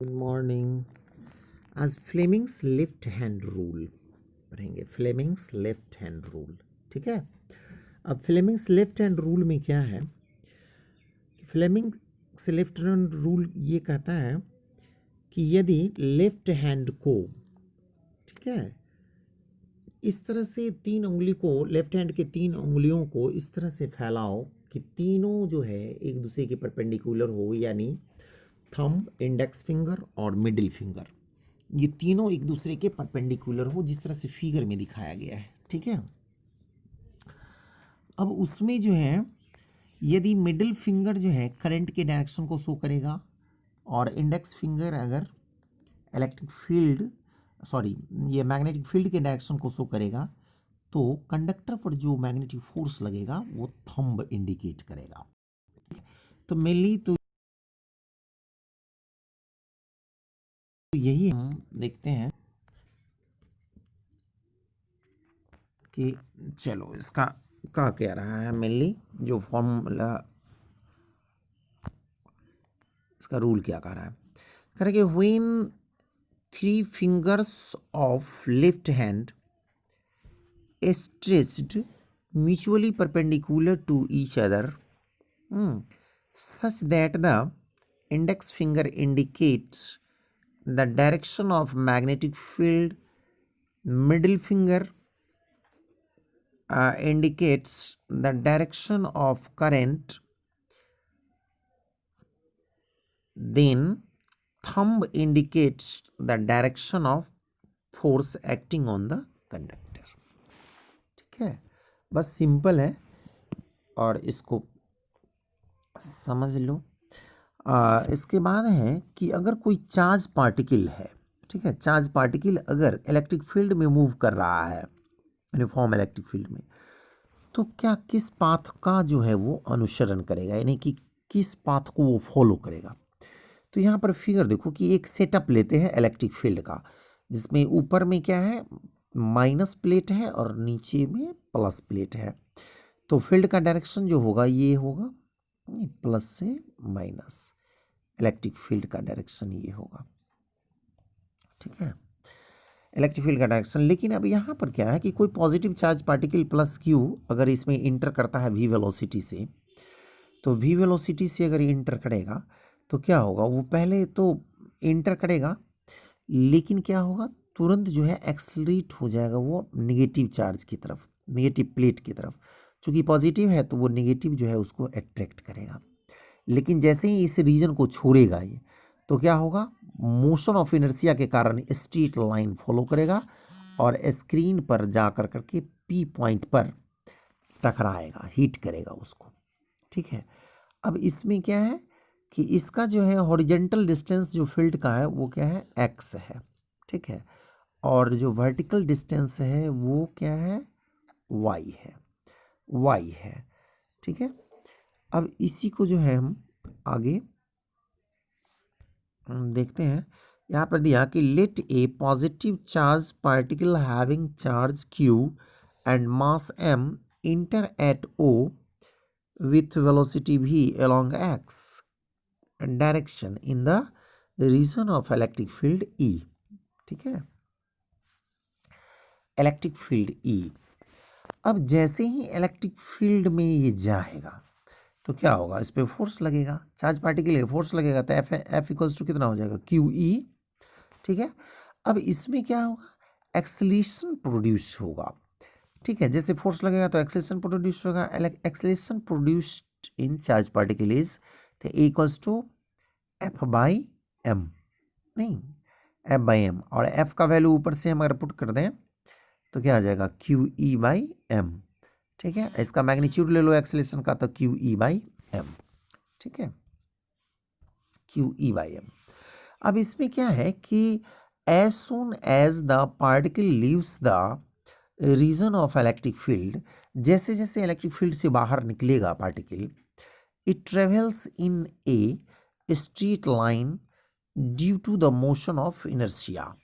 Good morning. आज Fleming's left hand rule पढ़ेंगे। Fleming's left hand rule, ठीक है। अब फ्लेमिंग्स लेफ्ट हैंड रूल में क्या है कि फ्लेमिंग्स लेफ्ट हैंड रूल ये कहता है कि यदि लेफ्ट हैंड को, ठीक है, इस तरह से तीन उंगली को, लेफ्ट हैंड के तीन उंगलियों को इस तरह से फैलाओ कि तीनों जो है एक दूसरे के परपेंडिकुलर हो, यानी थंब, इंडेक्स फिंगर और मिडिल फिंगर, ये तीनों एक दूसरे के परपेंडिकुलर हो, जिस तरह से फिगर में दिखाया गया है, ठीक है। अब उसमें जो है, यदि मिडिल फिंगर जो है करंट के डायरेक्शन को शो करेगा और इंडेक्स फिंगर अगर इलेक्ट्रिक फील्ड, सॉरी, ये मैग्नेटिक फील्ड के डायरेक्शन को शो करेगा, तो कंडक्टर पर जो मैग्नेटिक फोर्स लगेगा वो थंब इंडिकेट करेगा। तो मेनली तो यही हम देखते हैं कि चलो इसका क्या कह रहा है, मेनली जो फॉर्मूला, इसका रूल क्या कह रहा है। कह रहा है कि when three fingers of left hand stretched mutually perpendicular to each other, such that the index finger indicates the direction of magnetic field, middle finger indicates the direction of current, then thumb indicates the direction of force acting on the conductor, ठीक है। बस simple है और इसको समझ लो। इसके बाद है कि अगर कोई चार्ज पार्टिकल है, ठीक है, चार्ज पार्टिकल अगर इलेक्ट्रिक फील्ड में मूव कर रहा है, यूनिफॉर्म इलेक्ट्रिक फील्ड में, तो क्या किस पाथ का जो है वो अनुसरण करेगा, यानी कि किस पाथ को वो फॉलो करेगा। तो यहाँ पर फिगर देखो कि एक सेटअप लेते हैं इलेक्ट्रिक फील्ड का, जिसमें ऊपर में क्या है, माइनस प्लेट है और नीचे में प्लस प्लेट है। तो फील्ड का डायरेक्शन जो होगा ये होगा प्लस से माइनस, इलेक्ट्रिक फील्ड का डायरेक्शन ये होगा, ठीक है, इलेक्ट्रिक फील्ड का डायरेक्शन। लेकिन अब यहाँ पर क्या है कि कोई positive charge particle plus Q अगर इसमें इंटर करता है वी वेलोसिटी से, तो वी वेलोसिटी से अगर इंटर करेगा तो क्या होगा, वो पहले तो इंटर करेगा, लेकिन क्या होगा, तुरंत जो है एक्सलरेट हो जाएगा वो निगेटिव चार्ज की तरफ, निगेटिव प्लेट की तरफ। चूंकि पॉजिटिव है तो वो निगेटिव जो है उसको अट्रैक्ट करेगा। लेकिन जैसे ही इस रीजन को छोड़ेगा ये, तो क्या होगा, मोशन ऑफ इनर्शिया के कारण स्ट्रेट लाइन फॉलो करेगा और स्क्रीन पर जा कर करके पी पॉइंट पर टकराएगा, हीट करेगा उसको, ठीक है। अब इसमें क्या है कि इसका जो है हॉरिजेंटल डिस्टेंस जो फील्ड का है वो क्या है, एक्स है, ठीक है, और जो वर्टिकल डिस्टेंस है वो क्या है, वाई है, वाई है, ठीक है। अब इसी को जो है हम आगे देखते हैं। यहाँ पर दिया कि let a positive charge particle having charge q and mass m enter at o with velocity v along x direction in the region of electric field E, ठीक है, इलेक्ट्रिक फील्ड E। अब जैसे ही इलेक्ट्रिक फील्ड में ये जाएगा तो क्या होगा, इस पर फोर्स लगेगा, चार्ज पार्टिकल का फोर्स लगेगा, तो एफ इक्वल्स टू कितना हो जाएगा, क्यू ई, ठीक है। अब इसमें क्या होगा, एक्सेलरेशन प्रोड्यूस होगा, ठीक है, जैसे फोर्स लगेगा तो एक्सेलरेशन प्रोड्यूस होगा। Acceleration produced in charge particle is equals to F by M, नहीं, एफ बाई एम, और एफ का वैल्यू ऊपर से हम अगर पुट कर दें तो क्या आ जाएगा, क्यू ई बाई एम, ठीक है। इसका मैग्नीट्यूड ले लो एक्सेलरेशन का, तो क्यू ई बाई एम, ठीक है, क्यू ई बाई एम। अब इसमें क्या है कि as soon as the particle leaves the region of electric field, जैसे जैसे इलेक्ट्रिक फील्ड से बाहर निकलेगा particle, it travels in a straight line due to the motion of inertia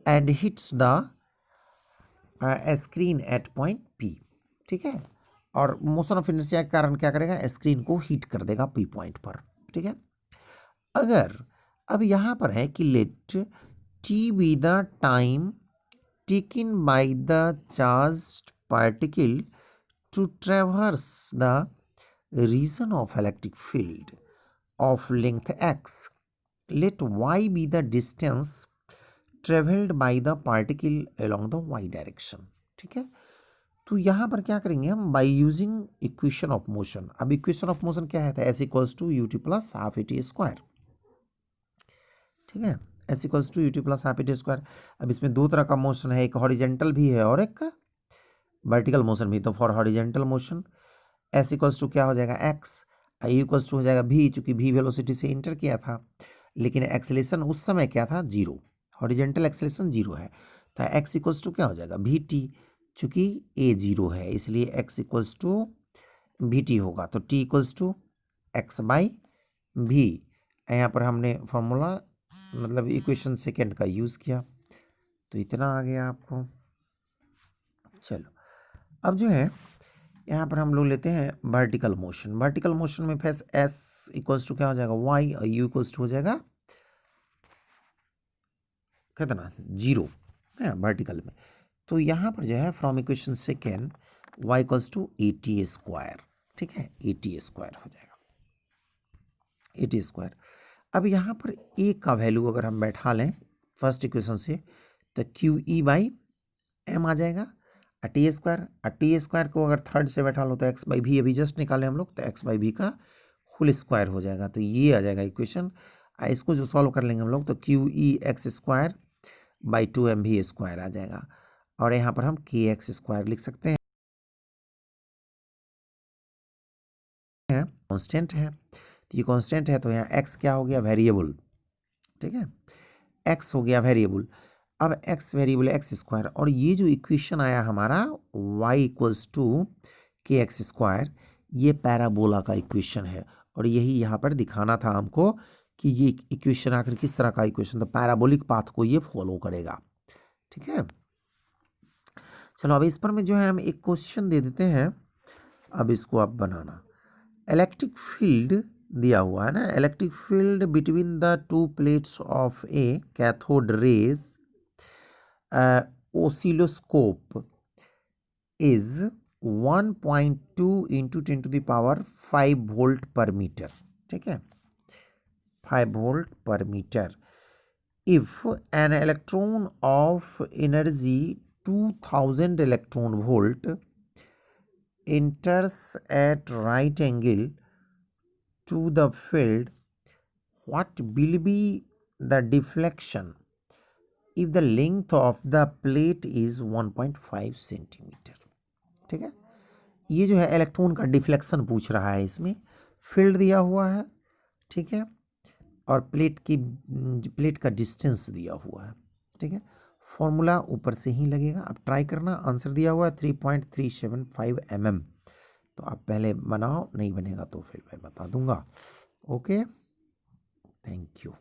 and hits the screen at point P, ठीक है, और motion of inertia के कारण क्या करेगा, स्क्रीन को हीट कर देगा पी पॉइंट पर, ठीक है। अगर अब यहाँ पर है कि let T be the time taken by the charged particle to traverse the region of electric field of length x. Let y be the distance traveled by the particle along the y direction. ठीक है, तो यहाँ पर क्या करेंगे हम, by using equation of motion. अब equation of motion क्या है, S equals to U T plus half A T square. ठीक है, S equals to U T plus half A T square. अब इसमें दो तरह का मोशन है, एक हॉरिजेंटल भी है और एक वर्टिकल मोशन भी. तो for horizontal motion S equals to क्या हो जाएगा, एक्स. आई इक्वल्स टू हो जाएगा भी, चूंकि भी वेलोसिटी से इंटर किया था, लेकिन एक्सेलेरेशन उस समय क्या था, जीरो. हॉरिजेंटल एक्सेलेरेशन जीरो है, तो एक्स इक्वल्स टू क्या हो जाएगा, भी टी. चूंकि ए जीरो है इसलिए X equals to V T होगा. तो T equals to X by V. यहाँ पर हमने फॉर्मूला मतलब इक्वेशन सेकेंड का यूज़ किया, तो इतना आ गया आपको. चलो अब जो है यहाँ पर हम लोग लेते हैं वर्टिकल मोशन. वर्टिकल मोशन में फिर एस इक्वल्स टू क्या हो जाएगा, वाई, और यू इक्वल्स टू हो जाएगा कितना, जीरो है वर्टिकल में. तो यहाँ पर जो है from equation second Y equals to A T square. ठीक है, ए टी स्क्वायर हो जाएगा, ए टी स्क्वायर. अब यहाँ पर ए का वैल्यू अगर हम बैठा लें फर्स्ट इक्वेशन से, तो क्यू ई बाई एम आ जाएगा. टी स्क्वायर को अगर थर्ड से बैठा लो तो एक्स बाई भी, अभी जस्ट निकाले हम लोग, तो एक्स बाई भी का होल स्क्वायर हो जाएगा. तो ये आ जाएगा इक्वेशन. इसको जो सॉल्व कर लेंगे हम लोग तो Q E X square by two M V square आ जाएगा. और यहाँ पर हम के एक्स स्क्वायर लिख सकते हैं, कांस्टेंट है. तो ये कांस्टेंट है तो यहाँ एक्स क्या हो गया, वेरिएबल. ठीक है, एक्स हो गया वेरिएबल. अब एक्स वेरिएबल एक्स स्क्वायर, और ये जो इक्वेशन आया हमारा y इक्वल्स टू के एक्स स्क्वायर, ये पैराबोला का इक्वेशन है. और यही यहाँ पर दिखाना था हमको कि ये इक्वेशन आखिर किस तरह का इक्वेशन, तो पैराबोलिक पाथ को ये फॉलो करेगा. ठीक है, चलो अब इस पर में जो है हम एक क्वेश्चन दे देते हैं. अब इसको आप बनाना. इलेक्ट्रिक फील्ड दिया हुआ है ना, electric field between the two plates of A cathode rays oscilloscope is 1.2 into 10 to the power 5 volt per meter. ठीक है, 5 volt per meter. If an electron of energy 2000 electron volt enters at right angle to the field, what will be the deflection if the length of the plate is 1.5 centimetre. ठीक है, ये जो है electron का deflection पूछ रहा है, इसमें फील्ड दिया हुआ है. ठीक है, और प्लेट का डिस्टेंस दिया हुआ है. ठीक है, फॉर्मूला ऊपर से ही लगेगा. अब ट्राई करना. आंसर दिया हुआ है 3.375 mm. तो आप पहले बनाओ, नहीं बनेगा तो फिर मैं बता दूंगा. Okay, thank you.